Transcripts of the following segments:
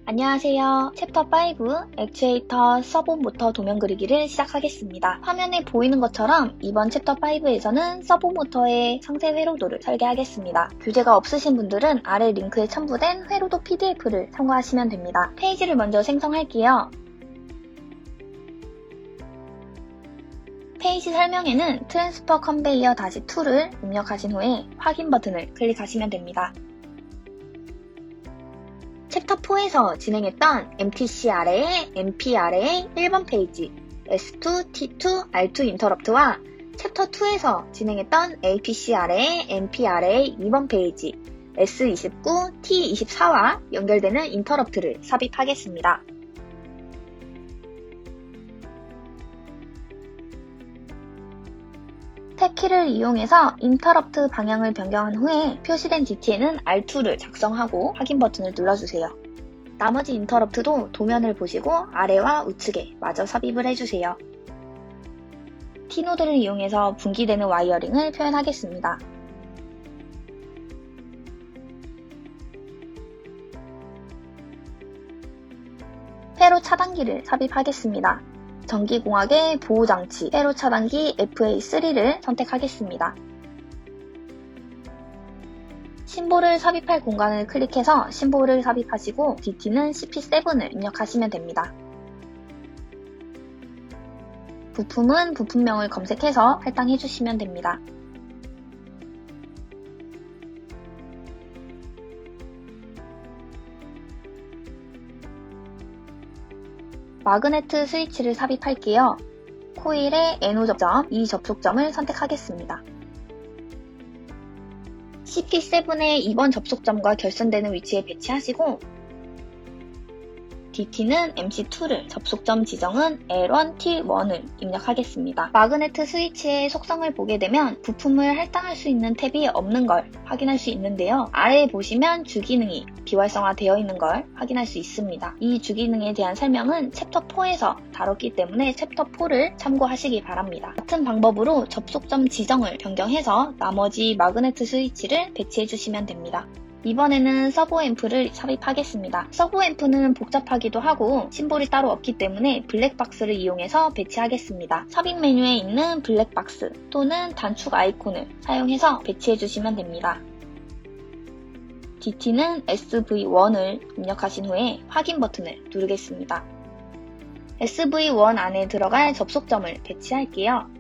안녕하세요. 챕터 5 액추에이터 서브 모터 도면 그리기를 시작하겠습니다. 화면에 보이는 것처럼 이번 챕터 5에서는 서브 모터의 상세 회로도를 설계하겠습니다. 교재가 없으신 분들은 아래 링크에 첨부된 회로도 PDF를 참고하시면 됩니다. 페이지를 먼저 생성할게요. 페이지 설명에는 트랜스퍼 컨베이어 -2를 입력하신 후에 확인 버튼을 클릭하시면 됩니다. 챕터 4에서 진행했던 MTC 아래의 MP 아래의 1번 페이지 S2, T2, R2 인터럽트와 챕터 2에서 진행했던 APC 아래의 MP 아래의 2번 페이지 S29, T24와 연결되는 인터럽트를 삽입하겠습니다. 탭 키를 이용해서 인터럽트 방향을 변경한 후에 표시된 DT에는 R2를 작성하고 확인 버튼을 눌러주세요. 나머지 인터럽트도 도면을 보시고 아래와 우측에 마저 삽입을 해주세요. T노드를 이용해서 분기되는 와이어링을 표현하겠습니다. 회로 차단기를 삽입하겠습니다. 전기공학의 보호장치 회로 차단기 FA3를 선택하겠습니다. 심볼을 삽입할 공간을 클릭해서 심볼을 삽입하시고 DT는 CP7을 입력하시면 됩니다. 부품은 부품명을 검색해서 할당해주시면 됩니다. 마그네트 스위치를 삽입할게요. 코일의 NO 접점, 이 접속점을 선택하겠습니다. CP7의 2번 접속점과 결선되는 위치에 배치하시고 DT는 MC2를, 접속점 지정은 L1, T1을 입력하겠습니다. 마그네트 스위치의 속성을 보게 되면 부품을 할당할 수 있는 탭이 없는 걸 확인할 수 있는데요. 아래에 보시면 주기능이 비활성화되어 있는 걸 확인할 수 있습니다. 이 주기능에 대한 설명은 챕터 4에서 다뤘기 때문에 챕터 4를 참고하시기 바랍니다. 같은 방법으로 접속점 지정을 변경해서 나머지 마그네트 스위치를 배치해 주시면 됩니다. 이번에는 서브 앰프를 삽입하겠습니다. 서브 앰프는 복잡하기도 하고 심볼이 따로 없기 때문에 블랙박스를 이용해서 배치하겠습니다. 삽입 메뉴에 있는 블랙박스 또는 단축 아이콘을 사용해서 배치해 주시면 됩니다. DT는 SV1을 입력하신 후에 확인 버튼을 누르겠습니다. SV1 안에 들어갈 접속점을 배치할게요.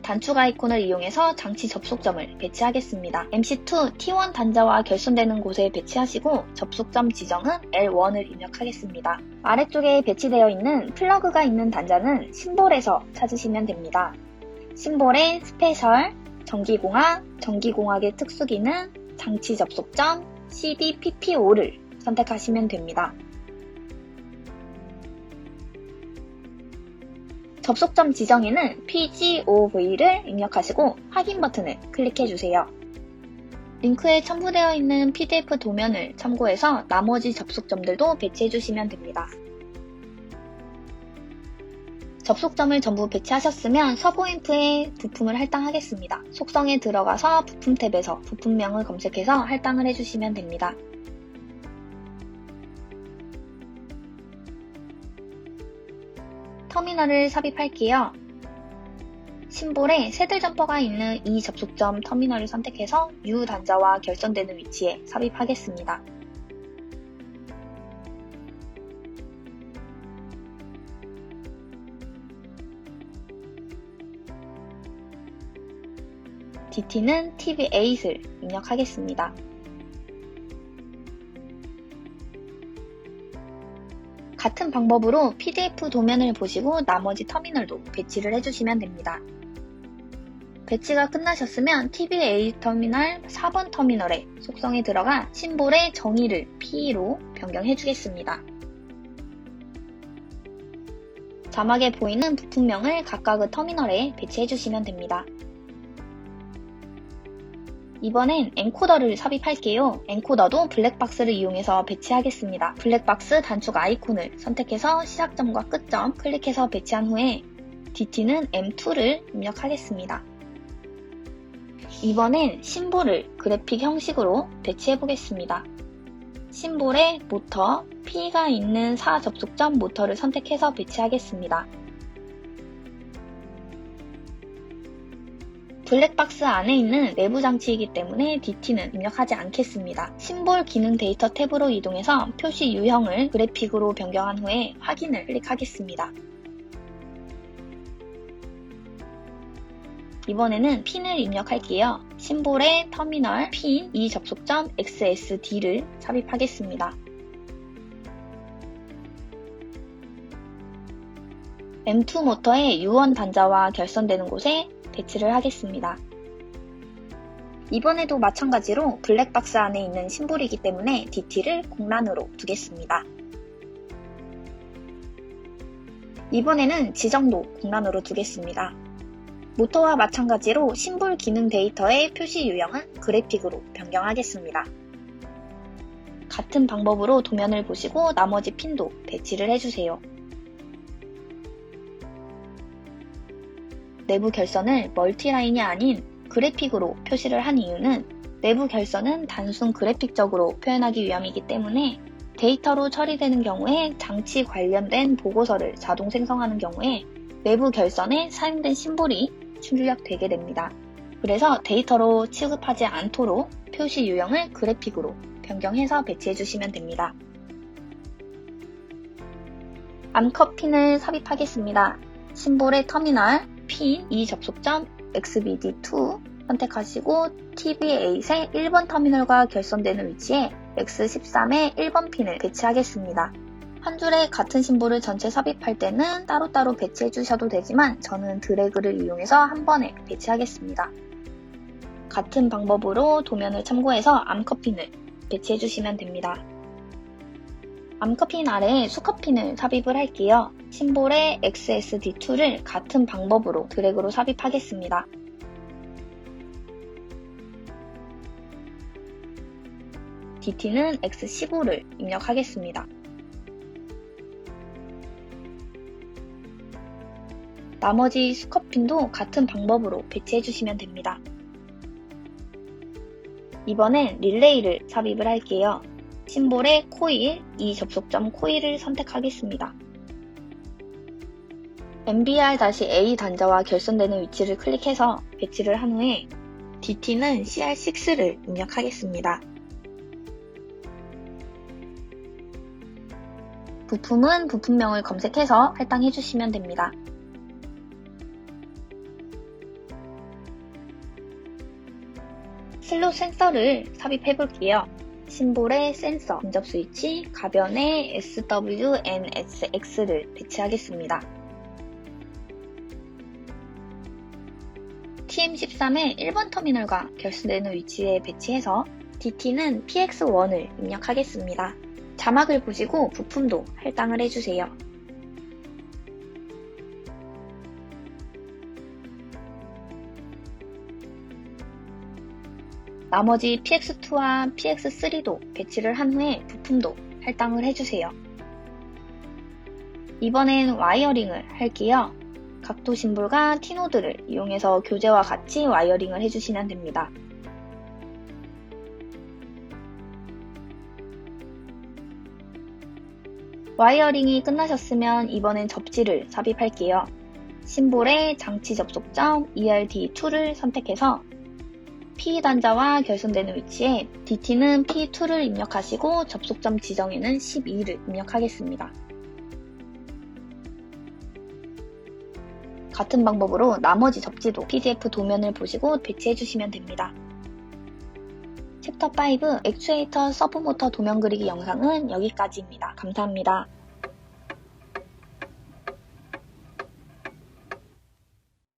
단축 아이콘을 이용해서 장치 접속점을 배치하겠습니다. MC2, T1 단자와 결선되는 곳에 배치하시고 접속점 지정은 L1을 입력하겠습니다. 아래쪽에 배치되어 있는 플러그가 있는 단자는 심볼에서 찾으시면 됩니다. 심볼의 스페셜, 전기공학, 전기공학의 특수기능, 장치 접속점, CDPP5를 선택하시면 됩니다. 접속점 지정에는 PGOV를 입력하시고 확인 버튼을 클릭해주세요. 링크에 첨부되어 있는 PDF 도면을 참고해서 나머지 접속점들도 배치해주시면 됩니다. 접속점을 전부 배치하셨으면 서브 앰프에 부품을 할당하겠습니다. 속성에 들어가서 부품 탭에서 부품명을 검색해서 할당을 해주시면 됩니다. 터미널을 삽입할게요. 심볼에 새들 점퍼가 있는 이 접속점 터미널을 선택해서 U 단자와 결선되는 위치에 삽입하겠습니다. DT는 TV8을 입력하겠습니다. 같은 방법으로 PDF 도면을 보시고 나머지 터미널도 배치를 해주시면 됩니다. 배치가 끝나셨으면 TV8 터미널 4번 터미널에 속성에 들어가 심볼의 정의를 P로 변경해주겠습니다. 자막에 보이는 부품명을 각각의 터미널에 배치해주시면 됩니다. 이번엔 엔코더를 삽입할게요. 엔코더도 블랙박스를 이용해서 배치하겠습니다. 블랙박스 단축 아이콘을 선택해서 시작점과 끝점 클릭해서 배치한 후에 DT는 M2를 입력하겠습니다. 이번엔 심볼을 그래픽 형식으로 배치해 보겠습니다. 심볼에 모터, P가 있는 4접속점 모터를 선택해서 배치하겠습니다. 블랙박스 안에 있는 내부 장치이기 때문에 DT는 입력하지 않겠습니다. 심볼 기능 데이터 탭으로 이동해서 표시 유형을 그래픽으로 변경한 후에 확인을 클릭하겠습니다. 이번에는 핀을 입력할게요. 심볼에 터미널 핀 2접속점 XSD를 삽입하겠습니다. M2 모터의 U1 단자와 결선되는 곳에 배치를 하겠습니다. 이번에도 마찬가지로 블랙박스 안에 있는 심볼이기 때문에 DT를 공란으로 두겠습니다. 이번에는 지정도 공란으로 두겠습니다. 모터와 마찬가지로 심볼 기능 데이터의 표시 유형은 그래픽으로 변경하겠습니다. 같은 방법으로 도면을 보시고 나머지 핀도 배치를 해주세요. 내부 결선을 멀티라인이 아닌 그래픽으로 표시를 한 이유는 내부 결선은 단순 그래픽적으로 표현하기 위함이기 때문에 데이터로 처리되는 경우에 장치 관련된 보고서를 자동 생성하는 경우에 내부 결선에 사용된 심볼이 출력되게 됩니다. 그래서 데이터로 취급하지 않도록 표시 유형을 그래픽으로 변경해서 배치해 주시면 됩니다. 암컷 핀을 삽입하겠습니다. 심볼의 터미널 핀 2접속점 XBD2 선택하시고 TV8의 1번 터미널과 결선되는 위치에 X13의 1번 핀을 배치하겠습니다. 한 줄에 같은 심볼을 전체 삽입할 때는 따로따로 배치해 주셔도 되지만 저는 드래그를 이용해서 한 번에 배치하겠습니다. 같은 방법으로 도면을 참고해서 암컷 핀을 배치해 주시면 됩니다. 암컷 핀 아래에 수컷 핀을 삽입을 할게요. 심볼의 XSD2를 같은 방법으로 드래그로 삽입하겠습니다. DT는 X15를 입력하겠습니다. 나머지 수컷 핀도 같은 방법으로 배치해 주시면 됩니다. 이번엔 릴레이를 삽입을 할게요. 심볼의 코일, 2접속점 코일을 선택하겠습니다. MBR-A 단자와 결선되는 위치를 클릭해서 배치를 한 후에 DT는 CR6를 입력하겠습니다. 부품은 부품명을 검색해서 할당해 주시면 됩니다. 슬롯 센서를 삽입해 볼게요. 심볼의 센서 근접 스위치, 가변의 SWNSX를 배치하겠습니다. TM13의 1번 터미널과 결선되는 위치에 배치해서 DT는 PX1을 입력하겠습니다. 자막을 보시고 부품도 할당을 해주세요. 나머지 PX2와 PX3도 배치를 한 후에 부품도 할당을 해주세요. 이번엔 와이어링을 할게요. 각도 심볼과 T노드를 이용해서 교재와 같이 와이어링을 해주시면 됩니다. 와이어링이 끝나셨으면 이번엔 접지를 삽입할게요. 심볼의 장치 접속점 ERD2를 선택해서 P 단자와 결선되는 위치에 DT는 P2를 입력하시고 접속점 지정에는 12를 입력하겠습니다. 같은 방법으로 나머지 접지도 PDF 도면을 보시고 배치해 주시면 됩니다. 챕터 5 액추에이터 서브모터 도면 그리기 영상은 여기까지입니다. 감사합니다.